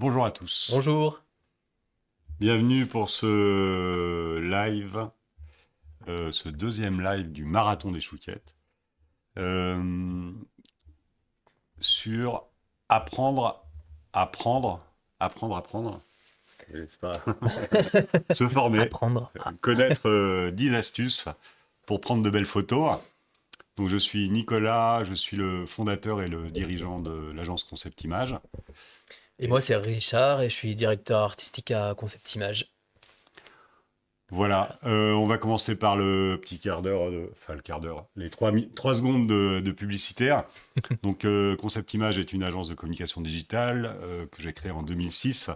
Bonjour à tous. Bonjour. Bienvenue pour ce live, ce deuxième live du Marathon des Chouquettes, euh, sur apprendre, apprendre, c'est pas se former, Apprendre à... connaître 10 astuces pour prendre de belles photos. Donc je suis Nicolas, je suis le fondateur et le dirigeant de l'agence Concept Image. Et moi, Et c'est Richard et je suis directeur artistique à Concept Image. voilà, on va commencer par le petit quart d'heure, enfin le quart d'heure, les 3 secondes de publicitaire. Donc, Concept Image est une agence de communication digitale que j'ai créée en 2006,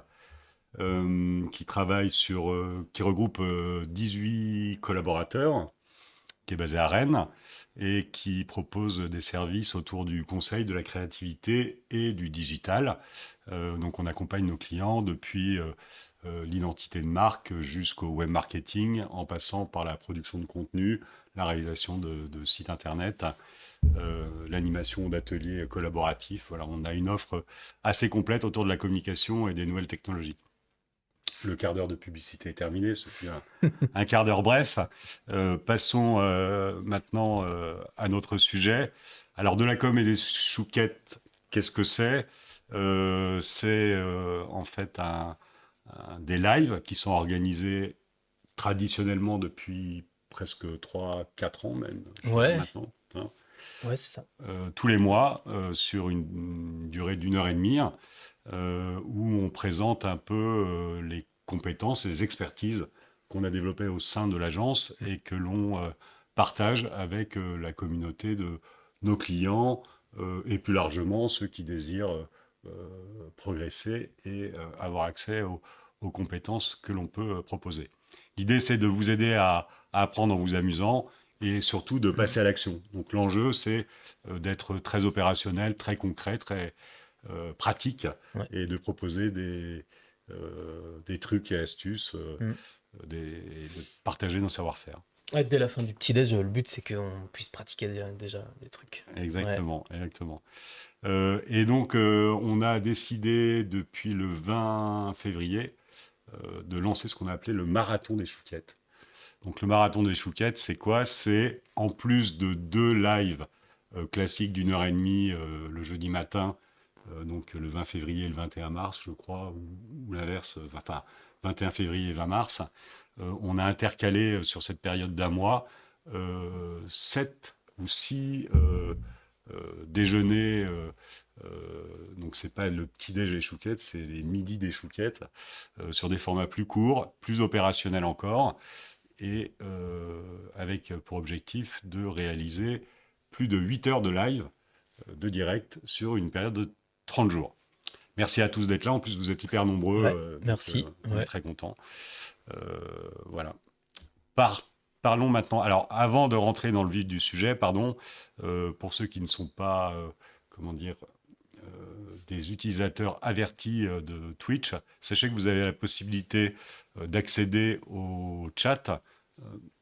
qui travaille qui regroupe 18 collaborateurs, qui est basée à Rennes et qui propose des services autour du conseil, de la créativité et du digital. Donc on accompagne nos clients depuis l'identité de marque jusqu'au web marketing, en passant par la production de contenu, la réalisation de sites internet, l'animation d'ateliers collaboratifs. Voilà, on a une offre assez complète autour de la communication et des nouvelles technologies. Le quart d'heure de publicité est terminé, ce fut un quart d'heure bref. Passons maintenant à notre sujet. Alors, de la com et des chouquettes, qu'est-ce que c'est? C'est en fait des lives qui sont organisés traditionnellement depuis presque 3 4 ans même, je dirais Ouais, maintenant, hein, ouais, c'est ça. tous les mois sur une durée d'1 heure et demie, où on présente un peu les compétences et les expertises qu'on a développées au sein de l'agence et que l'on partage avec la communauté de nos clients et plus largement ceux qui désirent progresser et avoir accès aux compétences que l'on peut proposer. L'idée, c'est de vous aider à apprendre en vous amusant et surtout de Mhm. passer à l'action. Donc l'enjeu, c'est d'être très opérationnel, très concret, très pratique Ouais. et de proposer des trucs et astuces Mhm. et de partager nos savoir-faire. Ouais, dès la fin du petit-déj, le but, c'est qu'on puisse pratiquer déjà des trucs. Ouais. Exactement, exactement. Et donc, on a décidé depuis le 20 février de lancer ce qu'on a appelé le marathon des chouquettes. Donc, le marathon des chouquettes, c'est quoi? C'est en plus de 2 lives classiques d'1 heure et demie le jeudi matin, donc le 20 février et le 21 mars, je crois, ou l'inverse, enfin 21 février et 20 mars, on a intercalé sur cette période d'un mois 7 ou 6 déjeuners. Donc c'est pas le petit déj des chouquettes, c'est les midis des chouquettes, sur des formats plus courts, plus opérationnels encore, et avec pour objectif de réaliser plus de 8 heures de live, de direct, sur une période de 30 jours. Merci à tous d'être là. En plus, vous êtes hyper nombreux, Ouais, donc merci. on est Ouais. très contents. Voilà. Par- Parlons maintenant. Alors, avant de rentrer dans le vif du sujet, pardon, pour ceux qui ne sont pas, comment dire, des utilisateurs avertis de Twitch, sachez que vous avez la possibilité d'accéder au chat.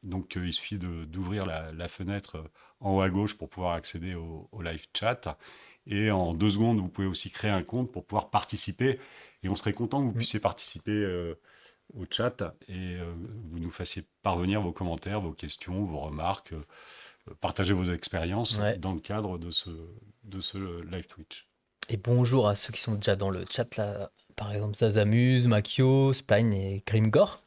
Donc, il suffit d'ouvrir la fenêtre en haut à gauche pour pouvoir accéder au live chat. Et en 2 secondes, vous pouvez aussi créer un compte pour pouvoir participer. Et on serait content que vous Mhm. puissiez participer au chat et vous nous fassiez parvenir vos commentaires, vos questions, vos remarques, partagez vos expériences Ouais. dans le cadre de ce live Twitch. Et bonjour à ceux qui sont déjà dans le chat, là. Par exemple, Zazamuse, Makio, Spine et Grimgore.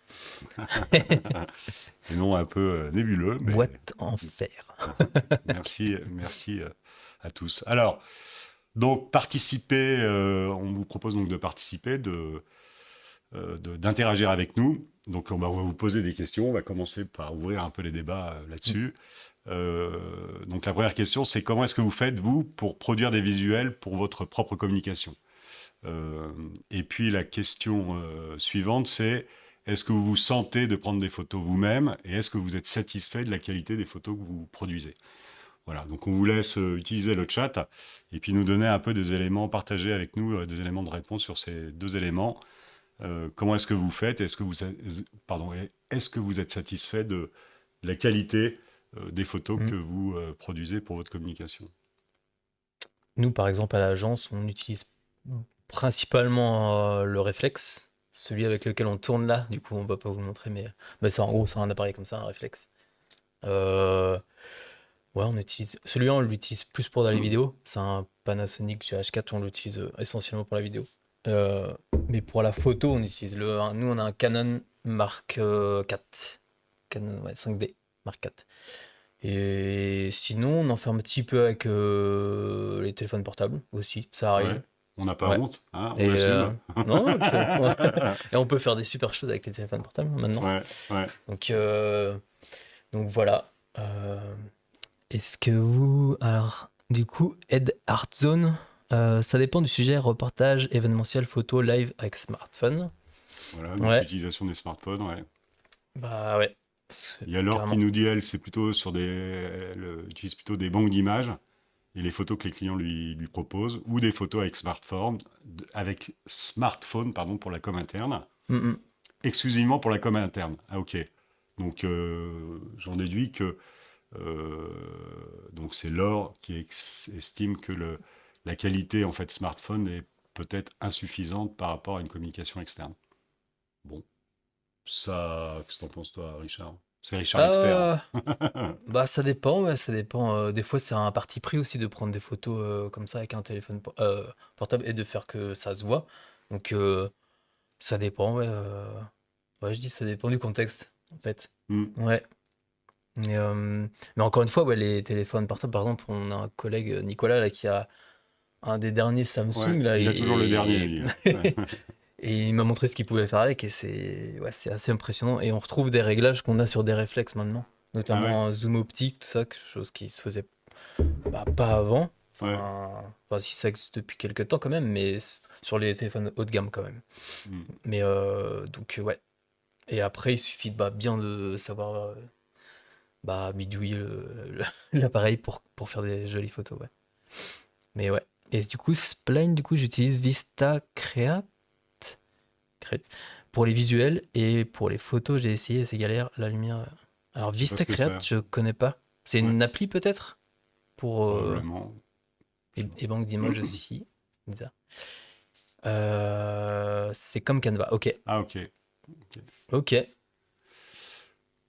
Des noms un peu nébuleux, mais Boîte en fer. merci, merci à tous. Alors, donc, participer, on vous propose donc de participer, d'interagir avec nous. Donc, on va vous poser des questions. On va commencer par ouvrir un peu les débats Mhm. là-dessus. Donc, la première question, c'est comment est-ce que vous faites, vous, pour produire des visuels pour votre propre communication? Et puis, la question suivante, c'est est-ce que vous vous sentez de prendre des photos vous-même et est-ce que vous êtes satisfait de la qualité des photos que vous produisez? Voilà, donc on vous laisse utiliser le chat et puis nous donner un peu des éléments, partager avec nous des éléments de réponse sur ces 2 éléments. Comment est-ce que vous faites? Pardon, est-ce que vous êtes satisfait de la qualité des photos que Mhm. vous produisez pour votre communication? Nous, par exemple, à l'agence, on utilise principalement le réflexe, celui avec lequel on tourne là. Du coup, on va pas vous le montrer, mais c'est en gros, c'est un appareil comme ça, un réflexe. Euh, ouais, on utilise. Celui-là, on l'utilise plus pour dans les vidéos. C'est un Panasonic GH4, on l'utilise essentiellement pour la vidéo. Euh, mais pour la photo, on utilise nous, on a un Canon Mark 4. Canon ouais, 5D Mark 4. Et sinon, on en fait un petit peu avec les téléphones portables aussi, ça Ouais. arrive. On n'a pas Ouais. honte, hein, on Et assume. non, et puis et on peut faire des super choses avec les téléphones portables maintenant. Ouais, ouais. Donc, euh, donc voilà. Est-ce que alors, du coup, Ed Art Zone, ça dépend du sujet, reportage, événementiel, photo, live avec smartphone. Voilà, donc Ouais, l'utilisation des smartphones, ouais. bah ouais, Il y a Laure qui carrément. nous dit, elle, c'est plutôt sur elle utilise plutôt des banques d'images et les photos que les clients lui proposent, ou des photos avec smartphone, pardon, pour la com interne, Mm, mm. exclusivement pour la com interne. Ah, ok. Donc, j'en déduis que euh, donc c'est Laure qui estime que la qualité en fait smartphone est peut-être insuffisante par rapport à une communication externe. Bon, ça, qu'est-ce que t'en penses toi, Richard? C'est Richard l'expert. Euh, Bah ça dépend, ouais, ça dépend. Des fois c'est un parti pris aussi de prendre des photos comme ça avec un téléphone portable et de faire que ça se voit. Donc ça dépend, ouais. Ouais, je dis ça dépend du contexte, en fait. Hmm. Ouais. Mais encore une fois, ouais, les téléphones portables, par exemple, on a un collègue, Nicolas, là, qui a un des derniers Ouais, Samsung, là, il a toujours le dernier, et, lui. Ouais. et il m'a montré ce qu'il pouvait faire avec, et c'est assez impressionnant. Et on retrouve des réglages qu'on a sur des réflexes maintenant, Ah ouais, notamment un zoom optique, tout ça, quelque chose qui se faisait pas avant. ouais. Enfin, si ça existe depuis quelques temps quand même, mais sur les téléphones haut de gamme quand même. Hmm. Mais ouais. Et après, il suffit de bien de savoir bidouiller l'appareil pour faire des jolies photos, ouais. Mais ouais. Et du coup, Spline, du coup, j'utilise Vista Create pour les visuels et pour les photos, j'ai essayé, c'est galère, la lumière. Alors, Je sais pas Vista ce que c'est. Create, je connais pas. C'est Ouais, une appli peut-être pour probablement. Je- et banque d'images aussi. Bizarre. C'est comme Canva. Ok. Ah ok. Ok. Ok.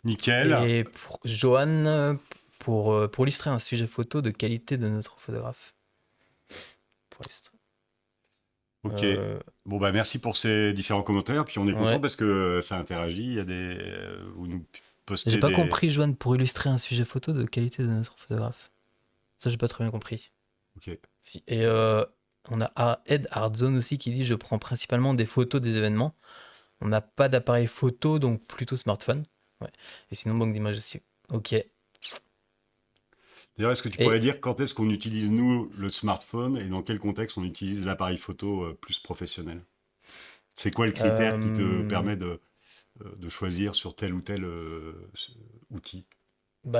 Nickel. Et pour Johan, pour illustrer un sujet photo de qualité de notre photographe. Pour illustrer. Ok. Euh, Bon bah merci pour ces différents commentaires. Puis on est content ouais. parce que ça interagit. Il y a vous nous J'ai postez pas des. compris, Johan, pour illustrer un sujet photo de qualité de notre photographe. Ça, j'ai pas très bien compris. Ok. Si. Et on a Ed Hardzone aussi qui dit: Je prends principalement des photos des événements. On n'a pas d'appareil photo, donc plutôt smartphone. Ouais. Et sinon, banque d'images aussi. Ok. D'ailleurs, est-ce que tu pourrais Et dire quand est-ce qu'on utilise nous le smartphone et dans quel contexte on utilise l'appareil photo plus professionnel? C'est quoi le critère qui te euh, permet de choisir sur tel ou tel outil?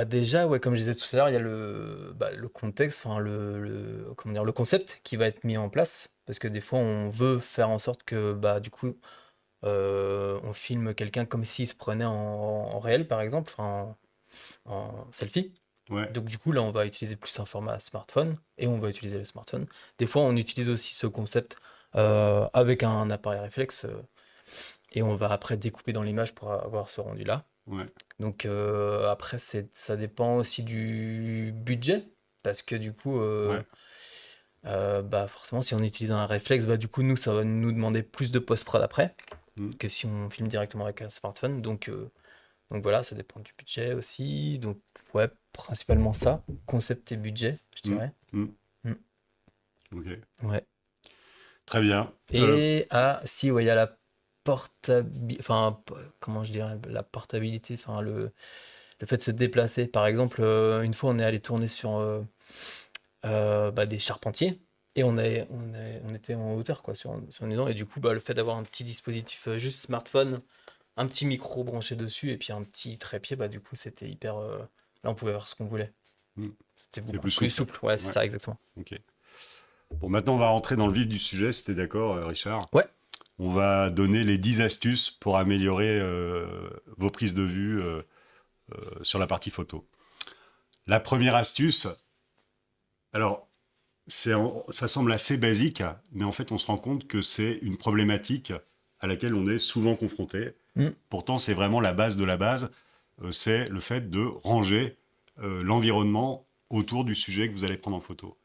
déjà, ouais, comme je disais tout à l'heure, il y a le contexte, enfin comment dire, le concept qui va être mis en place. Parce que des fois, on veut faire en sorte que du coup, on filme quelqu'un comme s'il se prenait en réel, par exemple, enfin, en selfie. Ouais. Donc du coup, là, on va utiliser plus un format smartphone et on va utiliser le smartphone. Des fois, on utilise aussi ce concept avec un appareil réflexe et on va après découper dans l'image pour avoir ce rendu-là. Ouais. Donc après, ça dépend aussi du budget parce que du coup, Ouais. forcément, si on utilise un réflexe, du coup, nous, ça va nous demander plus de post-prod après Hmm. que si on filme directement avec un smartphone. Donc voilà, ça dépend du budget aussi. Donc ouais, principalement ça, concept et budget, je Hmm. dirais. Hmm. Mm. Ok. Ouais. Très bien. Et si, ouais, il y a la portabilité, enfin, comment je dirais, la portabilité, enfin, le fait de se déplacer. Par exemple, une fois, on est allé tourner sur des charpentiers et on était en hauteur, quoi, sur une maison. Et du coup, le fait d'avoir un petit dispositif juste smartphone, un petit micro branché dessus et puis un petit trépied, du coup, c'était hyper. Là, on pouvait voir ce qu'on voulait. Hmm. C'était C'est beaucoup plus plus souple. souple. Ouais, c'est Ouais. ça, exactement. Ok. Bon, maintenant, on va rentrer dans le vif du sujet, si t'es d'accord, Richard. Ouais. On va donner les 10 astuces pour améliorer vos prises de vue sur la partie photo. La première astuce, alors, ça semble assez basique, mais en fait, on se rend compte que c'est une problématique à laquelle on est souvent confronté. Mm. Pourtant, c'est vraiment la base de la base. C'est le fait de ranger l'environnement autour du sujet que vous allez prendre en photo.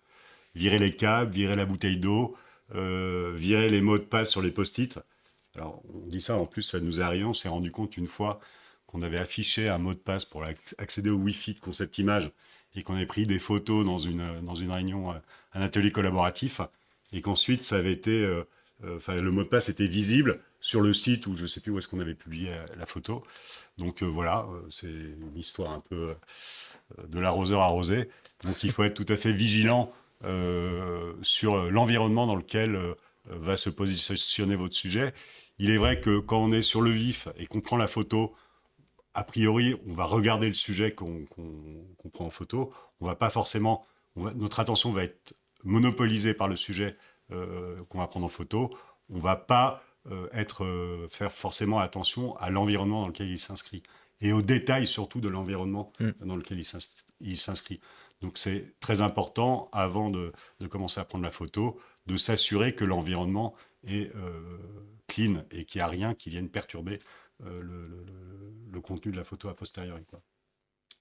Virer les câbles, virer la bouteille d'eau, virer les mots de passe sur les post-it. Alors, on dit ça, en plus, ça nous est arrivé. On s'est rendu compte une fois qu'on avait affiché un mot de passe pour accéder au Wi-Fi de Concept Image et qu'on avait pris des photos dans une réunion, un atelier collaboratif, et qu'ensuite, ça avait été, le mot de passe était visible sur le site où je ne sais plus où est-ce qu'on avait publié la photo. Donc voilà, c'est une histoire un peu de l'arroseur arrosé. Donc il faut être tout à fait vigilant sur l'environnement dans lequel va se positionner votre sujet. Il est vrai que quand on est sur le vif et qu'on prend la photo, a priori, on va regarder le sujet qu'on prend en photo. On va pas forcément, notre attention va être monopolisée par le sujet qu'on va prendre en photo. On va pas faire forcément attention à l'environnement dans lequel il s'inscrit et aux détails surtout de l'environnement dans lequel il s'inscrit. Donc c'est très important avant de commencer à prendre la photo de s'assurer que l'environnement est clean et qu'il n'y a rien qui vienne perturber le contenu de la photo a posteriori, quoi.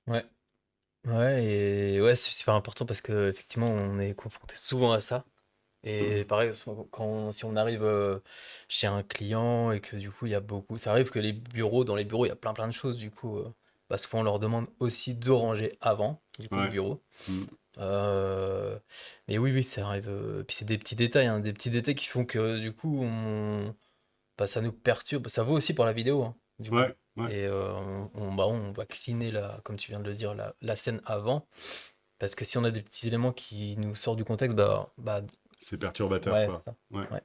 Ouais. Ouais, et ouais, c'est super important parce que effectivement, on est confronté souvent à ça. Et pareil, si on arrive chez un client et que du coup, il y a beaucoup. Ça arrive que dans les bureaux, il y a plein de choses. Du coup, bah, souvent, on leur demande aussi de ranger avant, du coup, le Ouais. bureau. Mm. Euh, mais oui, ça arrive. Puis c'est des petits détails, hein, des petits détails qui font que du coup, bah, ça nous perturbe. Ça vaut aussi pour la vidéo, hein, du coup. Ouais, ouais. Et bah, on va cleaner, comme tu viens de le dire, la scène avant. Parce que si on a des petits éléments qui nous sortent du contexte, bah C'est perturbateur, ouais, quoi. c'est ça. Ouais. Ouais.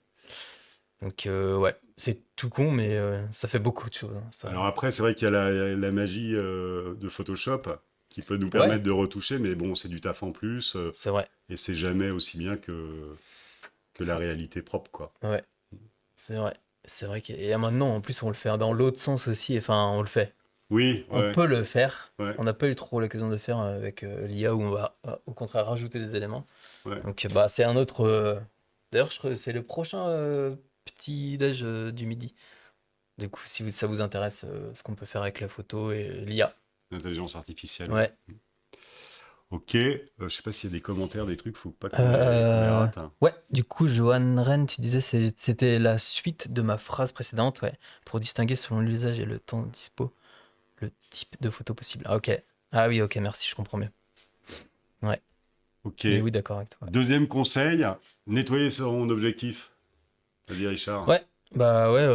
Donc, ouais, c'est tout con, mais ça fait beaucoup de choses, hein, ça. Alors après, c'est vrai qu'il y a la magie de Photoshop qui peut nous Ouais, permettre de retoucher, mais bon, c'est du taf en plus c'est vrai. et c'est jamais aussi bien que la C'est réalité propre, quoi. ouais, c'est vrai. C'est vrai et maintenant, en plus, on le fait dans l'autre sens aussi. Enfin, on le fait. Oui, On ouais, peut le faire. ouais, On n'a pas eu trop l'occasion de le faire avec l'IA où on va au contraire rajouter des éléments. ouais. Donc, bah, c'est un autre. D'ailleurs, je crois que c'est le prochain petit déj du midi. Du coup, si ça vous intéresse, ce qu'on peut faire avec la photo et l'IA. L'intelligence artificielle, ouais. Ouais. Ok, je sais pas s'il y a des commentaires, des trucs, faut pas qu'on les Euh, rate, hein. Ouais, du coup, Johan Ren, tu disais c'était la suite de ma phrase précédente, ouais, pour distinguer selon l'usage et le temps dispo le type de photo possible. Ah, ok. Ah oui, ok, merci, je comprends mieux. Ouais, Ok. mais oui, d'accord avec toi. Deuxième conseil, nettoyer son objectif. Vas-y, Richard. Ouais, bah ouais,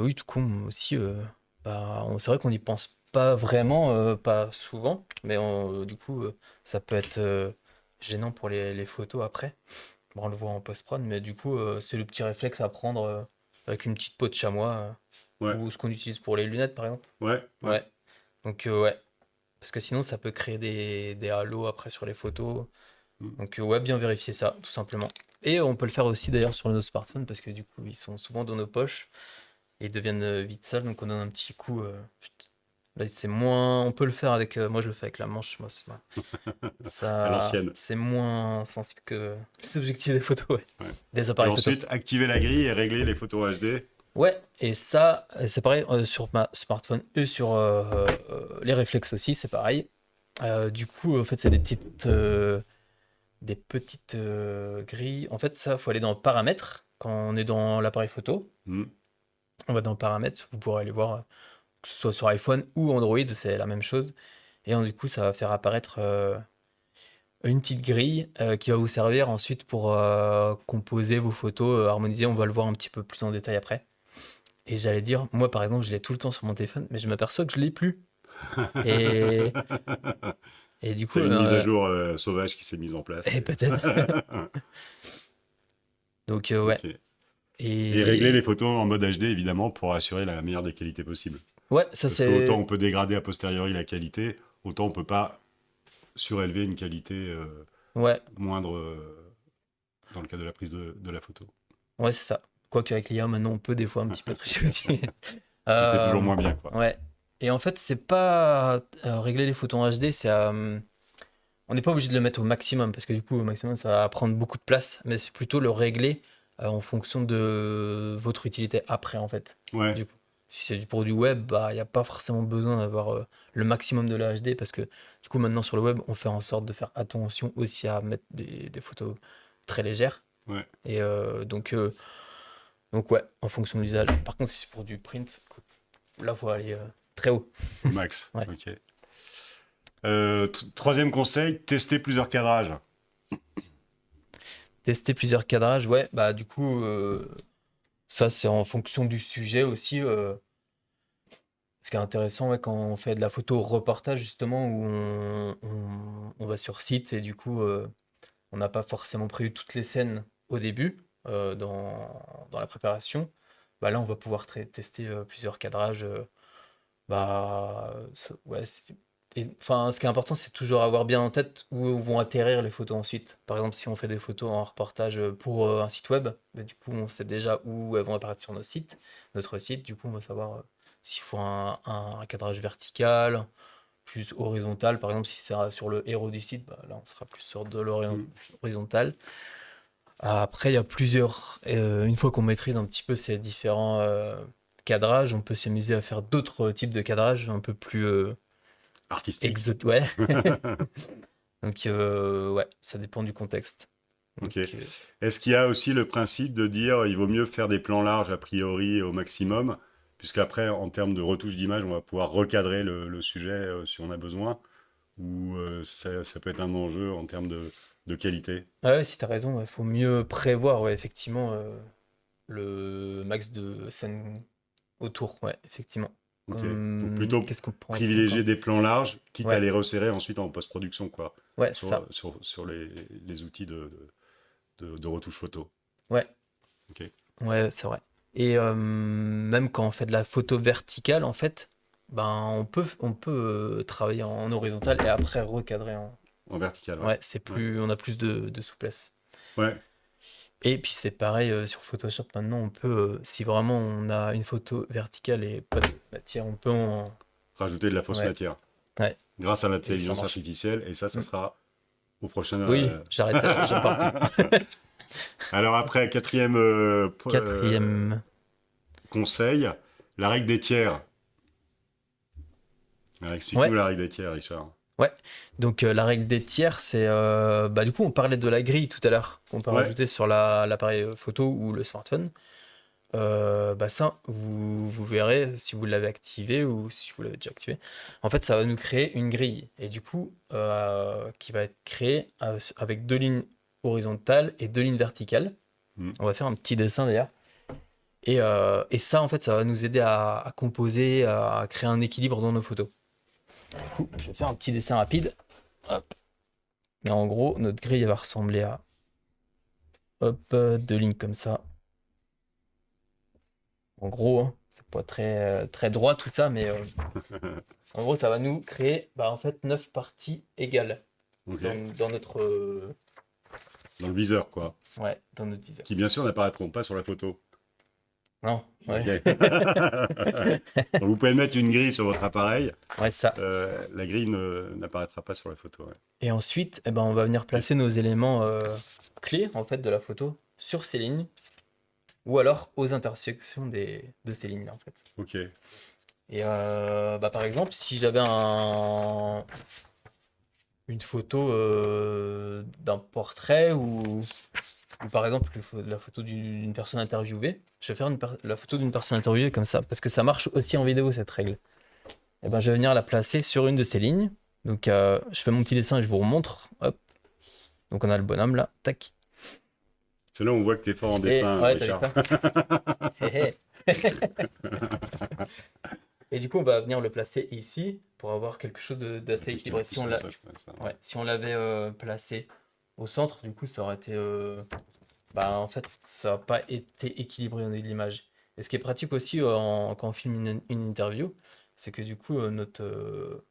oui, tout con aussi. Bah, c'est vrai qu'on n'y pense pas vraiment, pas souvent, mais du coup, ça peut être gênant pour les photos après. Bon, on le voit en post-prod, mais du coup, c'est le petit réflexe à prendre avec une petite peau de chamois Ouais, ou ce qu'on utilise pour les lunettes, par exemple. ouais, ouais. Ouais. Donc, ouais. Parce que sinon, ça peut créer des halos après sur les photos. Mm. Donc, ouais, bien vérifier ça, tout simplement. Et on peut le faire aussi d'ailleurs sur nos smartphones parce que du coup, ils sont souvent dans nos poches et ils deviennent vite sales. Donc, on donne un petit coup. Là, c'est moins. On peut le faire avec. Moi, je le fais avec la manche. Moi, À ça, l'ancienne. c'est moins sensible que les objectifs des photos, ouais. Ouais. Des Et appareils photo. ensuite, activer la grille et régler les photos HD. Ouais, et ça, c'est pareil sur ma smartphone et sur les réflexes aussi, c'est pareil. Du coup, en fait, c'est des petites grilles. En fait, ça, faut aller dans paramètres. Quand on est dans l'appareil photo, Mm. on va dans paramètres. Vous pourrez aller voir que ce soit sur iPhone ou Android, c'est la même chose. Et du coup, ça va faire apparaître une petite grille qui va vous servir ensuite pour composer vos photos, harmoniser. On va le voir un petit peu plus en détail après. Et j'allais dire, moi par exemple, je l'ai tout le temps sur mon téléphone, mais je m'aperçois que je l'ai plus. Et, et du coup, T'as une mise à jour sauvage qui s'est mise en place. et peut-être. Donc, ouais. Ok. Et régler Et les photos en mode HD, évidemment, pour assurer la meilleure des qualités possibles. ouais, ça Parce que autant c'est. on peut dégrader a posteriori la qualité, autant on peut pas surélever une qualité Ouais, moindre dans le cas de la prise de la photo. ouais, c'est ça. Quoique avec l'IA, maintenant, on peut des fois un petit peu tricher aussi. Mais c'est toujours Euh, moins bien, quoi. ouais. Et en fait, c'est pas régler les photos en HD, c'est on n'est pas obligé de le mettre au maximum, parce que du coup, au maximum, ça va prendre beaucoup de place, mais c'est plutôt le régler en fonction de votre utilité après, en fait. Ouais, Du coup, si c'est pour du web, bah, il n'y a pas forcément besoin d'avoir le maximum de la HD, parce que du coup, maintenant sur le web, on fait en sorte de faire attention aussi à mettre des photos très légères. ouais, Et donc ouais, en fonction de l'usage. Par contre, si c'est pour du print, là, faut aller très haut. au max. Ouais. Ok. Troisième conseil, tester plusieurs cadrages. Tester plusieurs cadrages, ouais, bah du coup, ça c'est en fonction du sujet aussi. Ce qui est intéressant, ouais, quand on fait de la photo reportage, justement, où on va sur site et du coup, on n'a pas forcément prévu toutes les scènes au début dans la préparation, bah là, on va pouvoir tester plusieurs cadrages. Ouais, enfin, ce qui est important, c'est toujours avoir bien en tête où vont atterrir les photos ensuite. Par exemple, si on fait des photos en reportage pour un site web, bah, du coup, on sait déjà où elles vont apparaître sur notre site. Du coup, on va savoir s'il faut un cadrage vertical, plus horizontal. Par exemple, si c'est sur le héros du site, bah, là, on sera plus sur de Mm. l'horizontal. Après, il y a une fois qu'on maîtrise un petit peu ces différents cadrages, on peut s'amuser à faire d'autres types de cadrages un peu plus Artistique. ouais. Donc, ouais, ça dépend du contexte. Donc, Ok. Est-ce qu'il y a aussi le principe de dire il vaut mieux faire des plans larges a priori au maximum, puisqu'après, en termes de retouche d'image, on va pouvoir recadrer le sujet si on a besoin, ou ça peut être un enjeu en termes de qualité? ouais, si tu as raison, il faut mieux prévoir, ouais, effectivement, le max de scènes autour, ouais, effectivement. Ok. Donc plutôt Qu'est-ce qu'on prend en compte privilégier des plans larges, quitte à Ouais, les resserrer ensuite en post-production, quoi, ouais, c'est ça. sur les outils de retouche photo. Ouais, Ok. ouais, c'est vrai. Et même quand on fait de la photo verticale, en fait, ben, on peut travailler en horizontal et après recadrer en. En vertical, ouais. Ouais, Ouais. on a plus de souplesse. Ouais. Et puis c'est pareil sur Photoshop maintenant, on peut, si vraiment on a une photo verticale et pas de matière, on peut en. Rajouter de la fausse Ouais, matière ouais, grâce à et ça l'intelligence marche. artificielle, et ça Mm. sera au prochain. Oui, j'arrête, j'en parle plus. Alors après, quatrième Quatrième. conseil, la règle des tiers. Alors, Ouais, explique-nous la règle des tiers, Richard. ouais. Donc la règle des tiers, c'est. Bah, du coup, on parlait de la grille tout à l'heure, qu'on peut Ouais, rajouter sur l'appareil photo ou le smartphone. Bah ça, vous verrez si vous l'avez activé ou si vous l'avez déjà activé. En fait, ça va nous créer une grille. Et du coup, qui va être créée avec deux lignes horizontales et deux lignes verticales. mm, On va faire un petit dessin d'ailleurs. Et ça, en fait, ça va nous aider à composer, à créer un équilibre dans nos photos. Du coup, je vais faire un petit dessin rapide. Hop. Mais en gros, notre grille elle va ressembler à hop, deux lignes comme ça. En gros, hein, c'est pas très droit tout ça, mais en gros, ça va nous créer bah, en fait 9 parties égales ok. dans notre, Dans le viseur, quoi. ouais, dans notre viseur. Qui, bien sûr, n'apparaîtront pas sur la photo. Non, ouais. Ok. Donc, vous pouvez mettre une grille sur votre appareil. Ouais, ça. La grille n'apparaîtra pas sur la photo. Ouais. Et ensuite, eh ben, on va venir Et- placer nos éléments clés en fait de la photo sur ces lignes ou alors aux intersections de ces lignes-là en fait. ok. Et bah, par exemple, si j'avais une photo d'un portrait ou par exemple la photo d'une personne interviewée, je vais faire la photo d'une personne interviewée comme ça, parce que ça marche aussi en vidéo cette règle. Et ben, je vais venir la placer sur une de ces lignes. Donc je fais mon petit dessin et je vous remontre. Hop. Donc on a le bonhomme là, tac. C'est là où on voit que tu es fort en Et dessin, ouais, t'as vu Richard. ça? Hé, hé. Et du coup, on va venir le placer ici pour avoir quelque chose d'assez Plus équilibré. comme ça, je pense, ça. Ouais, si on l'avait placé au centre, du coup, ça aurait été. Bah, en fait, ça n'a pas été équilibré au niveau de l'image. Et ce qui est pratique aussi quand on filme une interview, c'est que du coup, notre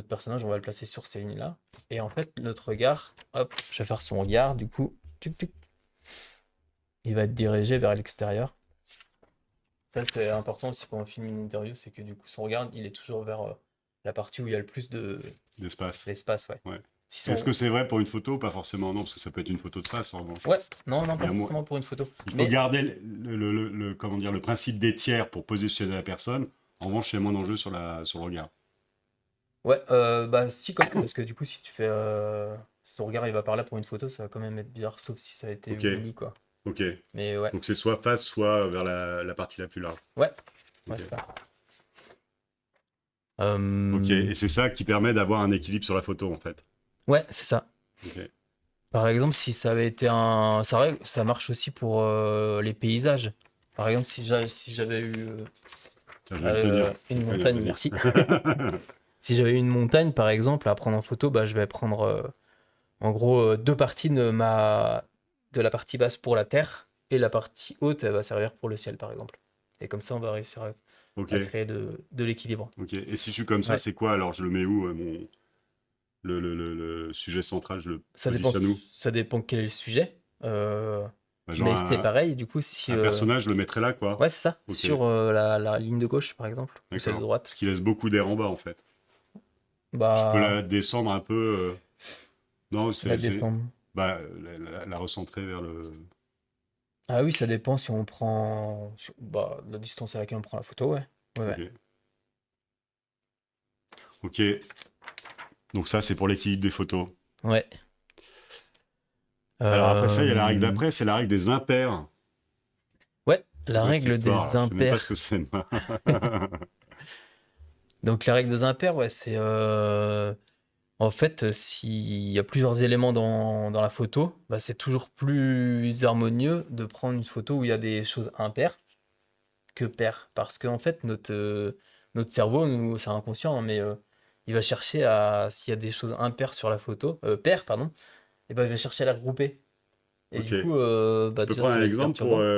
personnage, on va le placer sur ces lignes-là. Et en fait, notre regard, hop, je vais faire son regard, du coup, tuc, tuc, il va être dirigé vers l'extérieur. Ça, c'est important aussi quand on filme une interview, c'est que du coup, son regard, il est toujours vers la partie où il y a le plus D'espace. d'espace, ouais. Ouais. Si Est-ce son... que c'est vrai pour une photo? Pas forcément, non, parce que ça peut être une photo de face, en revanche. Ouais, non, non, Et pas à moi, forcément pour une photo. il faut Mais garder comment dire, le principe des tiers pour positionner la personne. En revanche, c'est moins d'enjeu sur le regard. ouais, bah si, quand même, parce que du coup, si tu fais. Si ton regard il va par là pour une photo, ça va quand même être bizarre, sauf si ça a été Ok, voulu, quoi. ok. Mais ouais, Donc c'est soit face, soit vers la partie la plus large. ouais, ouais, Ok. c'est ça. Ok, et c'est ça qui permet d'avoir un équilibre sur la photo, en fait. Ouais, c'est ça. Ok. Par exemple, si ça avait été un. Ça marche aussi pour les paysages. Par exemple, si j'avais eu Tiens, je vais le tenir. une Ouais, montagne, vas-y. merci. Si j'avais eu une montagne, par exemple, à prendre en photo, bah, je vais prendre en gros deux parties de la partie basse pour la terre et la partie haute, elle va servir pour le ciel, par exemple. Et comme ça, on va réussir Ok, à créer de l'équilibre. ok. Et si je suis comme ça, Ouais. c'est quoi? Alors, je le mets où, le sujet central, je le Ça dépend, positionne où? ça dépend quel est le sujet. Bah, genre, Mais c'est pareil, du coup, si. un personnage, je le mettrai là, quoi. Ouais, c'est ça. Ok, Sur la ligne de gauche, par exemple, ou celle de d'accord. droite. Ce qui laisse beaucoup d'air en bas, en fait. Je peux Bah, la descendre un peu. Non, la descendre. bah, la recentrer vers le. Ah oui, ça dépend si on prend bah, la distance à laquelle on prend la photo, ouais. Ouais, Ok. ouais. Ok. Donc ça, c'est pour l'équilibre des photos. Ouais. Alors après ça, il y a la règle Euh, d'après, c'est la règle des impairs. Ouais, C'est la quoi cette règle histoire des là? Je sais même pas ce impairs. que c'est, moi. Donc la règle des impairs, ouais, c'est en fait s'il y a plusieurs éléments dans la photo, bah, c'est toujours plus harmonieux de prendre une photo où il y a des choses impaires que paires. Parce qu'en fait, notre cerveau, nous, c'est inconscient, hein, mais il va chercher à s'il y a des choses impaires sur la photo, paires, pardon, et ben il va chercher à les regrouper. Et Ok. du coup, Tu bah peux déjà, prendre ça un va être exemple pour perturbant.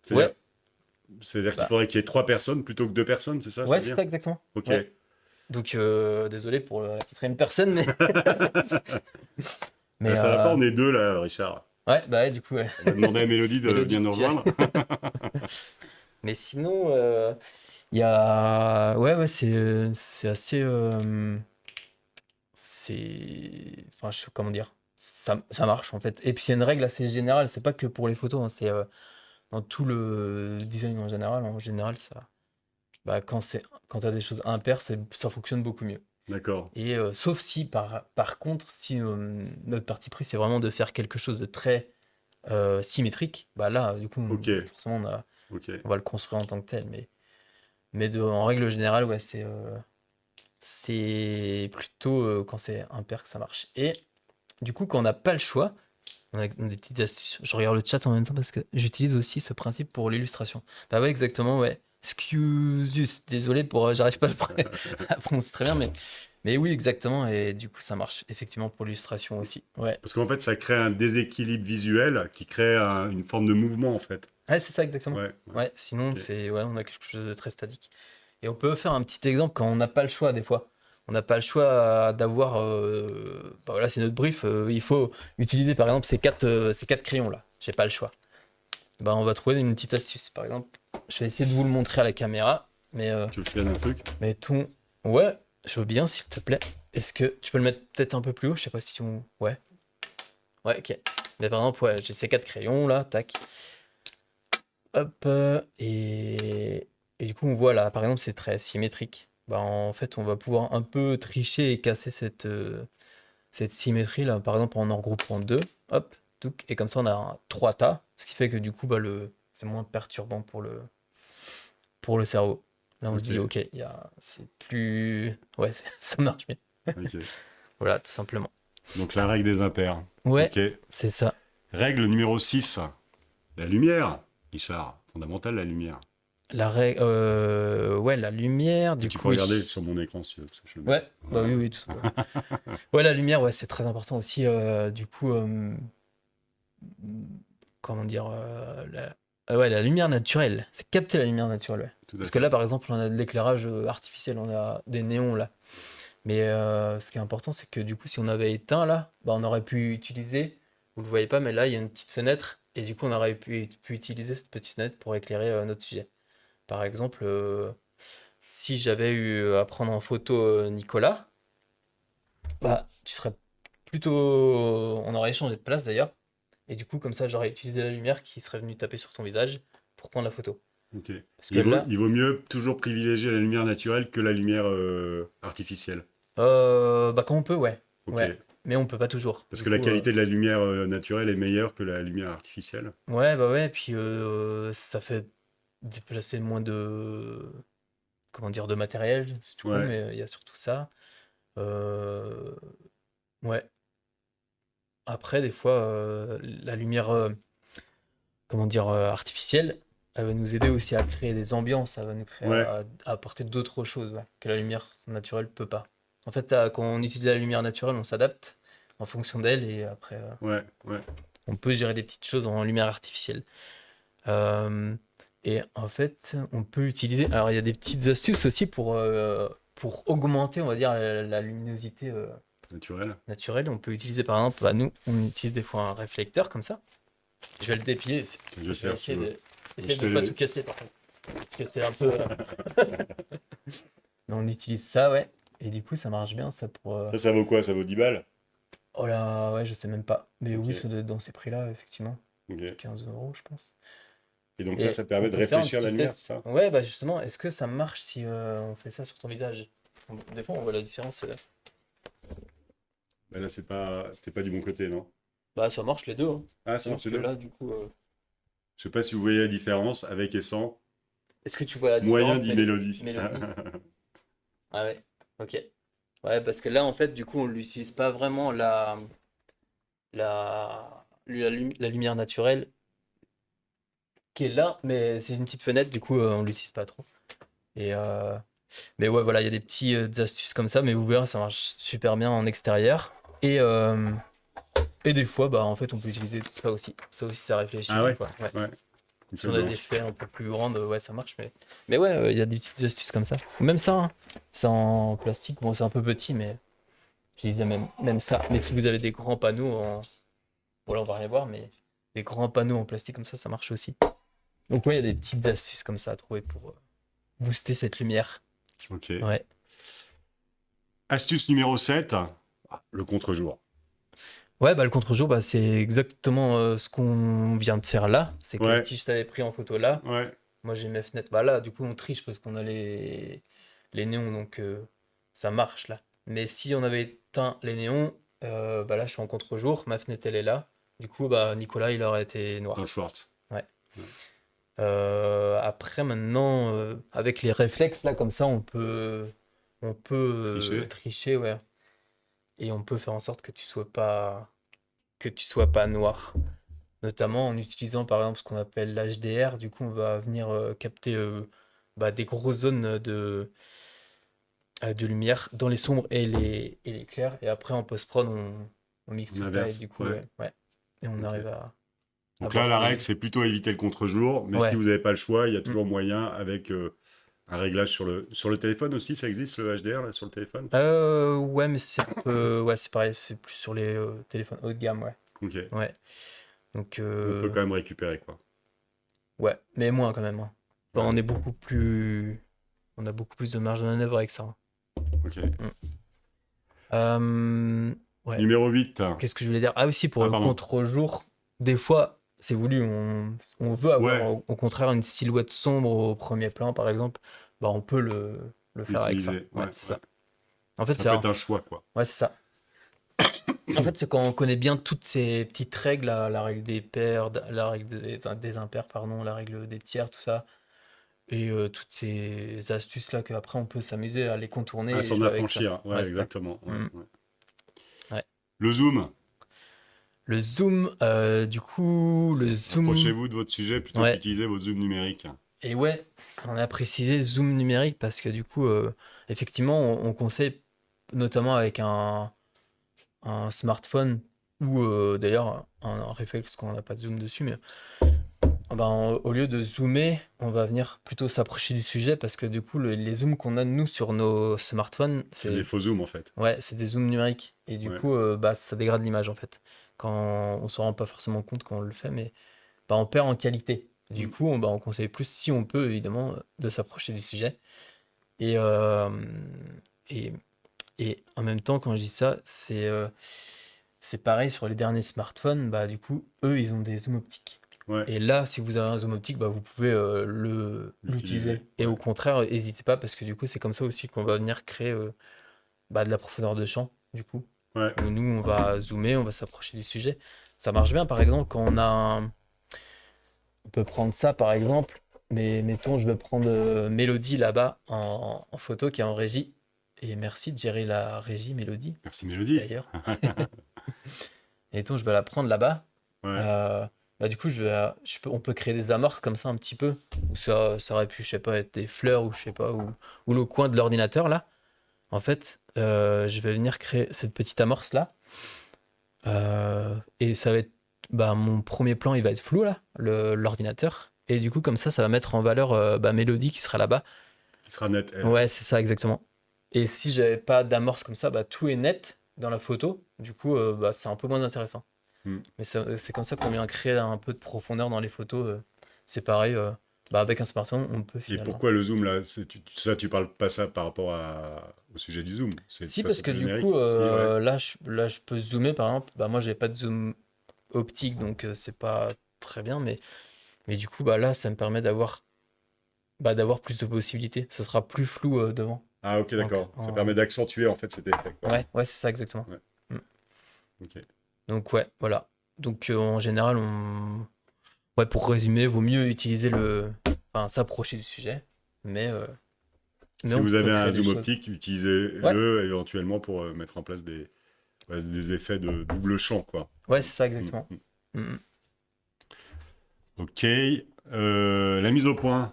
C'est-à-dire, Ouais, qu'il bah faudrait qu'il y ait trois personnes plutôt que deux personnes, c'est ça, ça ouais, veut c'est dire? ça exactement. Ok. Ouais. Donc désolé pour la quatrième personne, mais Ah, mais ça va pas, on est deux là, Richard. ouais, bah ouais, du coup, ouais. On va demander à Mélodie de Mélodie, venir nous tu vois. rejoindre. Mais sinon, il y a ouais, c'est assez enfin comment dire, ça marche en fait. Et puis c'est une règle assez générale, c'est pas que pour les photos, hein, c'est dans tout le design en général. En général, ça, bah, quand t'as des choses impaires, ça fonctionne beaucoup mieux. D'accord. Et sauf si par contre, si notre parti pris c'est vraiment de faire quelque chose de très symétrique, bah là, du coup, Ok. forcément, Ok. on va le construire en tant que tel. Mais en règle générale, ouais, c'est plutôt quand c'est impair que ça marche. Et du coup, quand on n'a pas le choix, on a des petites astuces. Je regarde le chat en même temps parce que j'utilise aussi ce principe pour l'illustration. Bah ouais, exactement, ouais. Excuses, désolé pour, j'arrive pas à à prononcer très bien, mais oui, exactement. Et du coup, ça marche effectivement pour l'illustration aussi. Ouais, Parce qu'en fait, ça crée un déséquilibre visuel qui crée une forme de mouvement, en fait. ouais, c'est ça exactement. Ouais, ouais. Ouais, sinon Ok. ouais, on a quelque chose de très statique. Et on peut faire un petit exemple quand on n'a pas le choix des fois. On n'a pas le choix d'avoir. Bah voilà, c'est notre brief. Il faut utiliser par exemple ces quatre crayons là. J'ai pas le choix. Bah, on va trouver une petite astuce. Par exemple, je vais essayer de vous le montrer à la caméra. Tu veux que je fasse un truc? Mettons. Ouais, je veux bien, s'il te plaît. Est-ce que tu peux le mettre peut-être un peu plus haut? Je sais pas si tu. Ouais. Ouais, ok. Mais par exemple, ouais, j'ai ces quatre crayons là. Tac. Hop. Et du coup, on voit là, par exemple, c'est très symétrique. Bah, en fait, on va pouvoir un peu tricher et casser cette symétrie là. Par exemple, en regroupant deux. Hop. Touc, et comme ça, on a trois tas. Ce qui fait que du coup, bah, c'est moins perturbant pour le cerveau. Là, on se Ok. dit, ok, c'est plus. Ouais, ça marche bien. Ok. Voilà, tout simplement. Donc la règle des impairs. Ouais, Ok. c'est ça. Règle numéro 6. La lumière. Richard, fondamental, la lumière. Ouais, la lumière, Et du tu peux coup, regarder oui. sur mon écran si tu veux, parce que je le mets. Ouais, bah oui, Voilà. oui, tout simplement. Ouais, la lumière, ouais, c'est très important aussi. Du coup, comment dire, ouais, la lumière naturelle. C'est capter la lumière naturelle, ouais. Tout à Parce que là, fait. par exemple, on a de l'éclairage artificiel, on a des néons là. Mais ce qui est important, c'est que du coup, si on avait éteint là, bah, on aurait pu utiliser, vous le voyez pas, mais là, il y a une petite fenêtre, et du coup, on aurait pu utiliser cette petite fenêtre pour éclairer notre sujet. Par exemple, si j'avais eu à prendre en photo Nicolas, Bah, tu serais plutôt. On aurait échangé de place d'ailleurs. Et du coup, comme ça, j'aurais utilisé la lumière qui serait venue taper sur ton visage pour prendre la photo. Ok. Parce que là, Il vaut mieux toujours privilégier la lumière naturelle que la lumière artificielle. bah quand on peut, ouais. Ok. Ouais. Mais on peut pas toujours. Parce Du que la coup, qualité de la lumière naturelle est meilleure que la lumière artificielle. ouais, bah ouais. Puis ça fait déplacer moins de. Comment dire, de matériel, c'est tout con, Ouais, mais il y a surtout ça. Euh, ouais. Après, des fois, la lumière, comment dire, artificielle, elle va nous aider aussi à créer des ambiances, elle va nous créer ouais, à apporter d'autres choses, ouais, que la lumière naturelle peut pas. En fait, quand on utilise la lumière naturelle, on s'adapte en fonction d'elle et après, ouais. on peut gérer des petites choses en lumière artificielle. Euh, et en fait, on peut utiliser. Alors, il y a des petites astuces aussi pour augmenter, on va dire, la luminosité Naturelle. naturelle. On peut utiliser, par exemple, bah, nous, on utilise des fois un réflecteur comme ça. Je vais le dépiler. Je vais Je vais faire si tu veux. essayer Je de te ne pas tout l'ai- casser, par contre. Parce que c'est un peu. Mais on utilise ça, ouais. Et du coup, ça marche bien, ça pour. Ça vaut quoi? Ça vaut 10 balles? Oh là, ouais, je sais même pas. Mais Ok, oui, ça doit être dans ces prix-là, effectivement. ok. 15 €, je pense. Et donc Et ça on permet de peut faire un réfléchir la petit lumière, c'est test. ça? Ouais, bah justement, est-ce que ça marche si on fait ça sur ton visage? Des fois, on voit la différence. Bah là, t'es pas du bon côté, non? Bah, ça marche les deux, hein. Ah, ça C'est marche juste les que deux? là, du coup. Je sais pas si vous voyez la différence avec et sans. Est-ce que tu vois la Moyen différence, dit mélodie. Mélodie? Ah ouais, ok. Ouais, parce que là, en fait, du coup, on n'utilise pas vraiment la lumière naturelle qui est là, mais c'est une petite fenêtre, du coup, on l'utilise pas trop. Et mais ouais, voilà, il y a des astuces comme ça, mais vous verrez, ça marche super bien en extérieur. Et, euh, et des fois, bah, en fait, on peut utiliser ça aussi. Ça aussi, ça réfléchit Ah des ouais? fois. Ouais. Ouais. Une Si feuille on a des blanche. faits un peu plus grandes, ouais, ça marche. Mais ouais, il y a des petites astuces comme ça. Même ça, hein, c'est en plastique. Bon, c'est un peu petit, mais je disais même ça. Mais si vous avez des grands panneaux en. Voilà, on va rien voir, mais des grands panneaux en plastique comme ça marche aussi. Donc, ouais, il y a des petites astuces comme ça à trouver pour booster cette lumière. Ok. Ouais. Astuce numéro 7, le contre-jour. Ouais, bah, le contre-jour, bah, c'est exactement ce qu'on vient de faire là. C'est que Ouais, si je t'avais pris en photo là, ouais. moi j'ai mes fenêtres. Bah là, du coup, on triche parce qu'on a les néons, donc ça marche là. Mais si on avait éteint les néons, bah là, je suis en contre-jour, ma fenêtre elle est là. Du coup, bah Nicolas, il aurait été Dans le noir. Schwartz. Ouais. Ouais. Après, maintenant, avec les réflexes là, comme ça, on peut Tricher. tricher, ouais. Et on peut faire en sorte que tu sois pas noir. Notamment en utilisant par exemple ce qu'on appelle l'HDR. Du coup, on va venir capter bah, des grosses zones de lumière dans les sombres et les clairs. Et après, en post-prod, on mixe On tout ça et inverse. du coup, Ouais. ouais, ouais. Et on Ok. arrive à Donc là, avoir la règle, des. c'est plutôt éviter le contre-jour. Mais si Ouais. vous n'avez pas le choix, il y a Mm. toujours moyen avec un réglage sur le téléphone aussi. Ça existe, le HDR, là, sur le téléphone? Ouais, mais c'est un peu. Ouais, c'est pareil, c'est plus sur les téléphones haut de gamme, ouais. Ok. Ouais. Donc, On peut quand même récupérer, quoi. ouais, mais moins quand même, hein. Enfin, Ouais. on est beaucoup plus. On a beaucoup plus de marge de manœuvre avec ça, hein. Ok. Mm. Euh, ouais. Numéro 8. Qu'est-ce que je voulais dire? Ah, aussi, pour Ah, le pardon. contre-jour, des fois, c'est voulu. On veut avoir, Ouais, au contraire, une silhouette sombre au premier plan, par exemple. Bah, on peut le faire avec ça. utiliser. Ouais, Ouais, c'est ouais. ça. En fait, Ça c'est peut un- être un choix, quoi. ouais, c'est ça. En fait, c'est quand on connaît bien toutes ces petites règles, la règle des pairs, la règle des impairs, pardon, la règle des tiers, tout ça. Et toutes ces astuces-là qu'après, on peut s'amuser à les contourner À et s'en jouer avec ça. affranchir. Ouais, Ouais, c'est ça. exactement. Ouais, Mm. ouais. Ouais. Le zoom. Le zoom, du coup, le zoom. Approchez-vous de votre sujet plutôt Ouais. qu'utilisez votre zoom numérique. Et ouais, on a précisé zoom numérique parce que du coup, effectivement, on conseille, notamment avec un smartphone ou d'ailleurs un réflexe quand on n'a pas de zoom dessus, mais ben, au lieu de zoomer, on va venir plutôt s'approcher du sujet parce que du coup, les zooms qu'on a nous sur nos smartphones, C'est des c'est faux zooms, en fait. ouais, c'est des zooms numériques et du Ouais. coup, bah, ça dégrade l'image en fait. Quand on s'en rend pas forcément compte quand on le fait, mais bah, on perd en qualité. Du Mm. coup, on conseille plus, si on peut, évidemment, de s'approcher du sujet. Et, euh, et, Et en même temps, quand je dis ça, c'est pareil sur les derniers smartphones. Bah, du coup, eux, ils ont des zooms optiques. Ouais, Et là, si vous avez un zoom optique, bah, vous pouvez l'utiliser. l'utiliser. Et Ouais. au contraire, n'hésitez pas parce que du coup, c'est comme ça aussi qu'on va venir créer bah, de la profondeur de champ, du coup. Ouais. Où nous, on va zoomer, on va s'approcher du sujet. Ça marche bien, par exemple, quand on a On peut prendre ça, par exemple. Mais mettons, je vais prendre Mélodie là-bas en photo qui est en régie. Et merci de gérer la régie, Mélodie, Merci Mélodie. d'ailleurs. Et mettons, je vais la prendre là-bas. Ouais. Euh, Bah, du coup, on peut créer des amorces comme ça un petit peu. Ou ça aurait pu, je sais pas, être des fleurs ou je sais pas, ou le coin de l'ordinateur là. En fait, je vais venir créer cette petite amorce là. Et ça va être, bah, mon premier plan, il va être flou là, l'ordinateur. Et du coup, comme ça va mettre en valeur bah, Mélodie qui sera là-bas. Qui sera net, elle. Ouais, c'est ça exactement. Et si j'avais pas d'amorce comme ça, bah, tout est net dans la photo. Du coup, bah, c'est un peu moins intéressant. Hmm. Mais c'est comme ça qu'on vient créer un peu de profondeur dans les photos. C'est pareil, bah, avec un smartphone, on peut Et finalement. pourquoi le zoom là? Ça, tu parles pas ça par rapport au sujet du zoom. C'est de Si, parce façon que plus du coup, générique. Si, ouais. là, je peux zoomer par exemple. Bah, moi, j'ai pas de zoom optique, donc c'est pas très bien. Mais du coup, bah, là, ça me permet d'avoir plus de possibilités. Ce sera plus flou devant. Ah, ok, Donc, d'accord. Ça permet d'accentuer en fait cet effet, quoi. ouais, ouais, c'est ça exactement. Ouais. Mm. Ok. Donc, ouais, voilà. Donc, en général, ouais, pour résumer, vaut mieux utiliser enfin, s'approcher du sujet, mais, euh, mais Si on vous peut avez créer un des zoom choses. optique, Ouais, utilisez-le éventuellement pour mettre en place des effets de double champ, quoi. ouais, c'est ça Hmm, exactement. hmm. Mm, mm. Ok. La mise au point.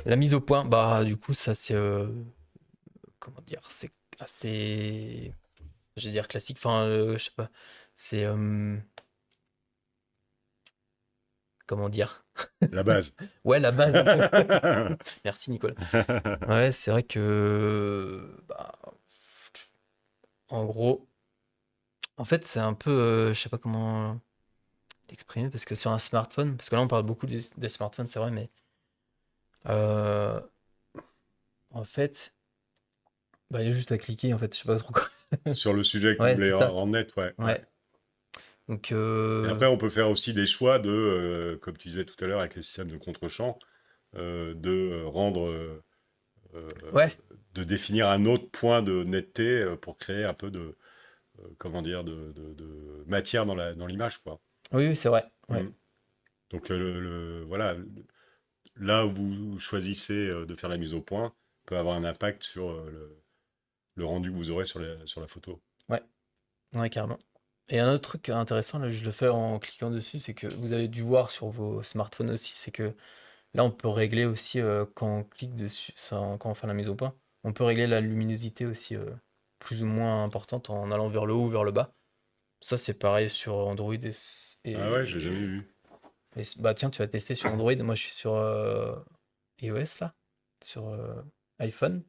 La mise au point, bah, du coup, ça, c'est, comment dire, c'est assez, je vais dire classique, enfin, je sais pas, c'est, comment dire, La base. ouais, la base un peu. Merci, Nicolas. Ouais, c'est vrai que, bah, en gros, en fait, c'est un peu, je sais pas comment l'exprimer, parce que sur un smartphone, parce que là, on parle beaucoup des smartphones, c'est vrai, mais euh, en fait, bah, il y a juste à cliquer, en fait, je sais pas trop quoi. Sur le sujet que vous Ouais, voulez c'est ça. rendre net, ouais, ouais. Ouais. Donc, Et après, on peut faire aussi des choix comme tu disais tout à l'heure avec les systèmes de contre-champ, rendre, euh, ouais, de définir un autre point de netteté pour créer un peu comment dire, de matière dans l'image, quoi. oui, oui, c'est vrai. Ouais. Mm. Donc, voilà, là où vous choisissez de faire la mise au point peut avoir un impact sur le rendu que vous aurez sur la photo. Ouais, ouais, carrément. Et un autre truc intéressant, là, je le fais en cliquant dessus, c'est que vous avez dû voir sur vos smartphones aussi, c'est que là, on peut régler aussi, quand on clique dessus, quand on fait la mise au point, on peut régler la luminosité aussi, plus ou moins importante en allant vers le haut ou vers le bas. Ça, c'est pareil sur Android Ah ouais, j'ai jamais vu. bah tiens, tu vas tester sur Android. Moi, je suis sur iOS là, sur iPhone.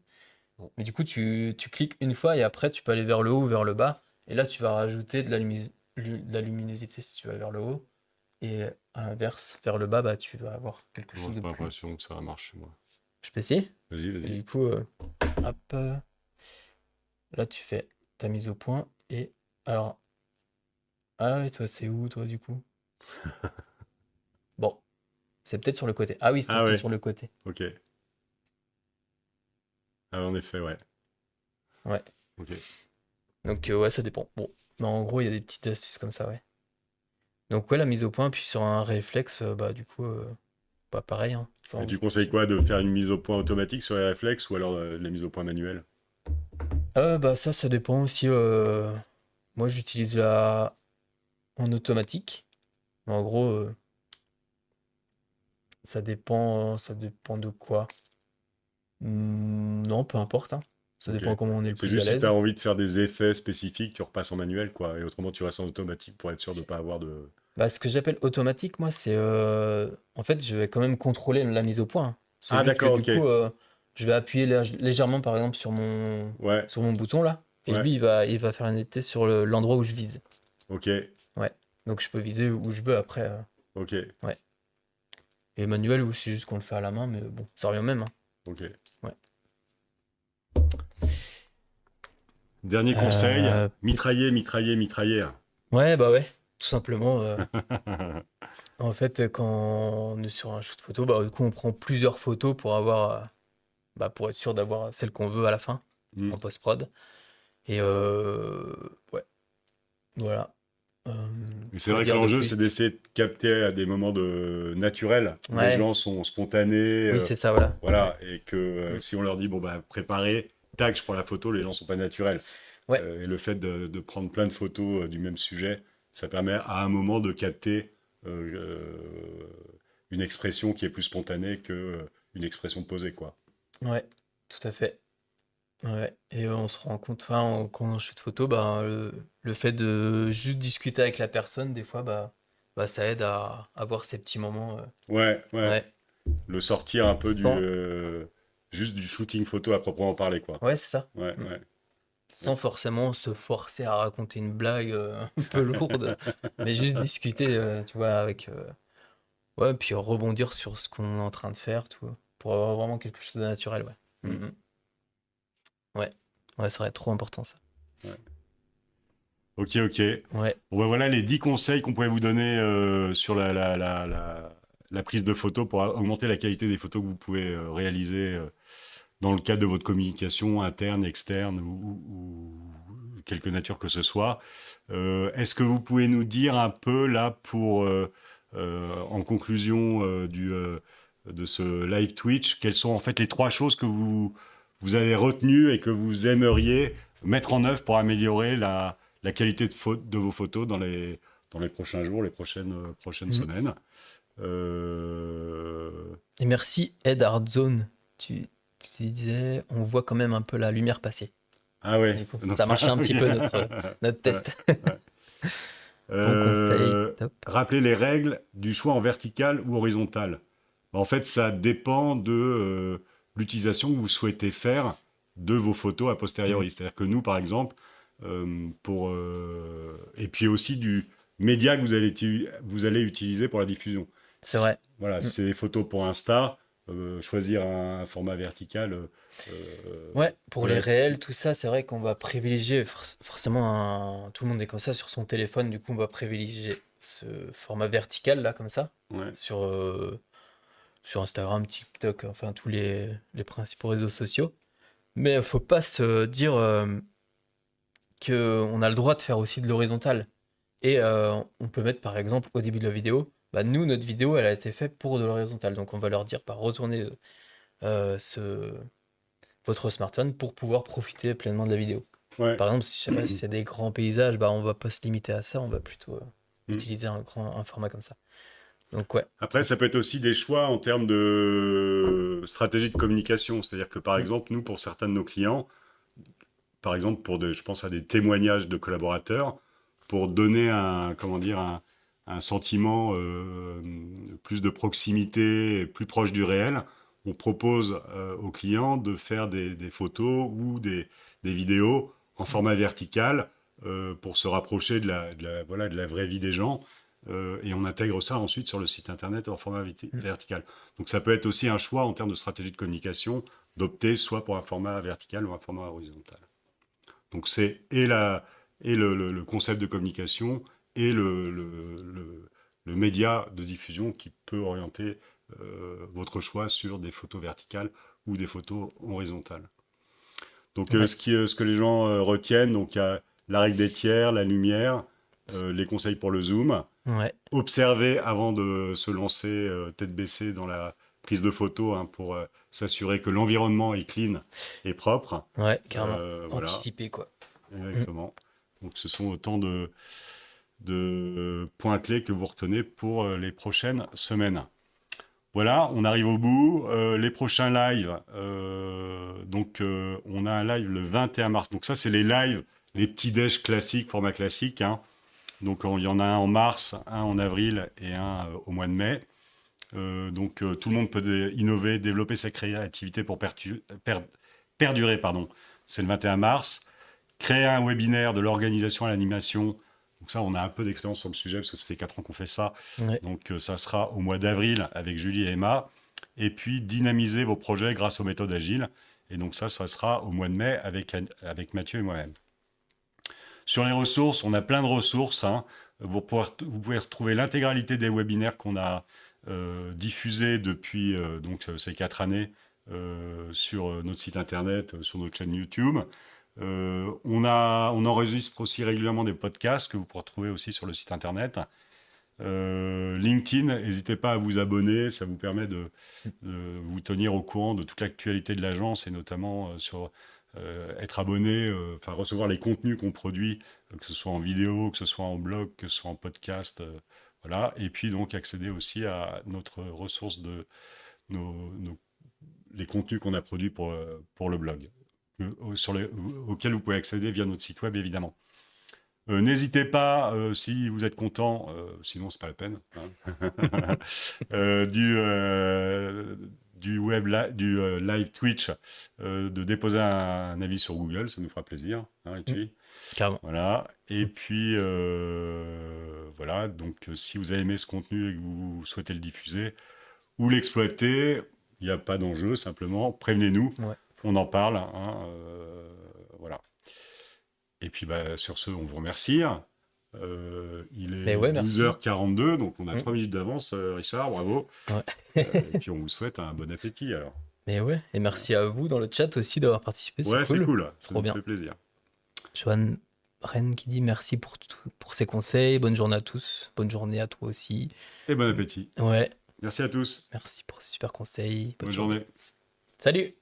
Bon. Mais du coup, tu cliques une fois et après, tu peux aller vers le haut ou vers le bas. Et là, tu vas rajouter de la luminosité si tu vas vers le haut. Et à l'inverse, vers le bas, bah, tu vas avoir quelque Moi, chose j'ai de pas plus. l'impression que ça marche chez moi. Je peux essayer? Vas-y, Et vas-y. du coup, hop, là, tu fais ta mise au point. Et alors, ah ouais, toi, c'est où, toi, du coup? Bon, c'est peut-être sur le côté. Ah oui, toi, Ah c'est ouais, sur le côté. ok. Ah, en effet, ouais. Ouais. Ok. Donc, ouais, ça dépend. Bon, mais en gros, il y a des petites astuces comme ça, ouais. Donc, ouais, la mise au point, puis sur un réflexe, bah, du coup, pas pareil, hein. Et Enfin, tu conseilles quoi, de faire une mise au point automatique sur les réflexes ou alors de la mise au point manuelle? bah, ça dépend aussi. Moi, j'utilise la en automatique. Mais en gros, ça dépend de quoi. Non, peu importe, hein. Ça Ok. dépend comment on est le C'est plus à juste si tu as l'aise. envie de faire des effets spécifiques, tu repasses en manuel, quoi. Et autrement, tu restes en automatique pour être sûr de ne pas avoir de. Bah, ce que j'appelle automatique, moi, c'est en fait, je vais quand même contrôler la mise au point, hein. C'est Ah, juste que d'accord, du ok. coup, je vais appuyer légèrement, par exemple, Ouais, sur mon bouton là, et ouais, lui, il va faire un été sur l'endroit où je vise. ok, Ouais. Donc je peux viser où je veux après. ok, Ouais. Et manuel, ou c'est juste qu'on le fait à la main, mais bon, ça revient au même, hein. ok. Ouais. Dernier conseil, Euh, mitrailler, mitrailler, mitrailler. ouais, bah ouais, tout simplement. En fait, quand on est sur un shoot photo, bah, du coup, on prend plusieurs photos pour avoir, bah, pour être sûr d'avoir celle qu'on veut à la fin, Mm. en post-prod. Et ouais, voilà. Euh, Mais c'est quoi vrai que dire de l'enjeu, c'est plus? d'essayer de capter à des moments naturels, où les Ouais, gens sont spontanés, oui, c'est ça, voilà. Ouais. voilà, et que Mm. si on leur dit, bon, bah, préparez, tac, je prends la photo, les gens sont pas naturels. Ouais, Et le fait de prendre plein de photos du même sujet, ça permet à un moment de capter une expression qui est plus spontanée que une expression posée, quoi. ouais, tout à fait. Ouais. Et on se rend compte, enfin, quand on shoot photo, bah, le fait de juste discuter avec la personne, des fois, bah, ça aide à avoir ces petits moments. Ouais, ouais. Ouais. Le sortir un peu Sans, juste du shooting photo à proprement parler, quoi. ouais, c'est ça. Ouais, Mm. ouais. Ouais. Sans forcément se forcer à raconter une blague un peu lourde, mais juste discuter, tu vois, avec, ouais, puis rebondir sur ce qu'on est en train de faire, tout, pour avoir vraiment quelque chose de naturel, ouais. Mm. Mm, mm. Ouais, ouais, ça serait trop important, ça. Ouais. Ok, ok. Ouais, Bon, ben voilà les 10 conseils qu'on pouvait vous donner sur la prise de photos pour augmenter la qualité des photos que vous pouvez réaliser dans le cadre de votre communication interne, externe ou quelque nature que ce soit. Est-ce que vous pouvez nous dire un peu là en conclusion de ce live Twitch, quelles sont en fait les 3 choses que vous avez retenues et que vous aimeriez mettre en œuvre pour améliorer la qualité de vos photos dans les prochains jours, les prochaines mm. semaines. Euh, Et merci, Ed Hardzone. Tu disais, on voit quand même un peu la lumière passer. Ah ouais. Du coup, Donc, ça marchait un petit oui. peu notre Ouais, test. ouais. Bon conseil, Euh, top. Rappeler les règles du choix en vertical ou horizontal. Bah, en fait, ça dépend de l'utilisation que vous souhaitez faire de vos photos a Mm. posteriori. C'est-à-dire que nous, par exemple, et puis aussi du média que vous allez utiliser pour la diffusion. C'est vrai. Voilà, Mm. c'est des photos pour Insta, choisir un format vertical Ouais, pour peut les être. réels, tout ça, c'est vrai qu'on va privilégier forcément tout le monde est comme ça sur son téléphone, du coup on va privilégier ce format vertical là comme ça Ouais. sur, sur Instagram, TikTok, enfin tous les principaux réseaux sociaux. Mais faut pas se dire que on a le droit de faire aussi de l'horizontal. Et on peut mettre par exemple au début de la vidéo, bah, nous notre vidéo elle a été faite pour de l'horizontal, donc on va leur dire bah, retournez votre smartphone pour pouvoir profiter pleinement de la vidéo. Ouais. Par exemple, je sais pas si c'est des grands paysages, bah on va pas se limiter à ça, on va plutôt Mm. utiliser un format comme ça. Donc ouais. Après, ça peut être aussi des choix en termes de stratégie de communication. C'est-à-dire que, par Mm. exemple, nous, pour certains de nos clients, par exemple, je pense à des témoignages de collaborateurs, pour donner comment dire, un sentiment plus de proximité, et plus proche du réel, on propose aux clients de faire des photos ou des vidéos en format vertical pour se rapprocher voilà, de la vraie vie des gens. Et on intègre ça ensuite sur le site internet en format Mm. vertical. Donc ça peut être aussi un choix en termes de stratégie de communication d'opter soit pour un format vertical ou un format horizontal. Donc c'est le concept de communication et le média de diffusion qui peut orienter votre choix sur des photos verticales ou des photos horizontales. Donc Ouais. ce que les gens retiennent, donc il y a la règle des tiers, la lumière, les conseils pour le zoom, Ouais. observer avant de se lancer tête baissée dans la prise de photo hein, pour s'assurer que l'environnement est clean et propre. Ouais, carrément. Voilà, Anticiper quoi. Mm. exactement. Donc ce sont autant de points clés que vous retenez pour les prochaines semaines. Voilà, on arrive au bout. Les prochains lives, on a un live le 21 mars. Donc ça, c'est les lives, les petits déj classiques, format classique. Hein. Donc il y en a un en mars, un en avril et un au mois de mai. Tout le monde peut innover, développer sa créativité pour perdurer. Pardon. C'est le 21 mars. Créer un webinaire de l'organisation à l'animation. Donc ça, on a un peu d'expérience sur le sujet parce que ça fait 4 ans qu'on fait ça. Ouais. Donc ça sera au mois d'avril avec Julie et Emma. Et puis dynamiser vos projets grâce aux méthodes agiles. Et donc ça sera au mois de mai avec Mathieu et moi-même. Sur les ressources, on a plein de ressources, hein. Vous pouvez retrouver l'intégralité des webinaires qu'on a diffusés depuis donc, ces 4 années sur notre site internet, sur notre chaîne YouTube. On enregistre aussi régulièrement des podcasts que vous pourrez retrouver aussi sur le site internet. LinkedIn, n'hésitez pas à vous abonner, ça vous permet de vous tenir au courant de toute l'actualité de l'agence et notamment sur être abonné, enfin recevoir les contenus qu'on produit, que ce soit en vidéo, que ce soit en blog, que ce soit en podcast, voilà. Et puis donc accéder aussi à notre ressource de les contenus qu'on a produits pour le blog, auxquels vous pouvez accéder via notre site web évidemment. N'hésitez pas, si vous êtes content, sinon c'est pas la peine, hein, du live Twitch, de déposer un avis sur Google, ça nous fera plaisir, hein, Richie. Carrément. Voilà. Et puis voilà. Donc si vous avez aimé ce contenu et que vous souhaitez le diffuser ou l'exploiter, il n'y a pas d'enjeu, simplement prévenez-nous, Ouais. on en parle, hein, voilà. Et puis sur ce, on vous remercie. Il est Mais ouais, merci. 12h42, donc on a 3 minutes d'avance, Richard, bravo. Ouais. Et puis on vous souhaite un bon appétit alors. Mais ouais, et merci à vous dans le chat aussi d'avoir participé, c'est Ouais, cool. c'est cool, ça Trop nous bien. fait plaisir. Joanne Rennes qui dit merci pour ces conseils, bonne journée à tous, bonne journée à toi aussi. Et bon appétit. Ouais, Merci à tous. merci pour ces super conseils. Bonne journée. Salut!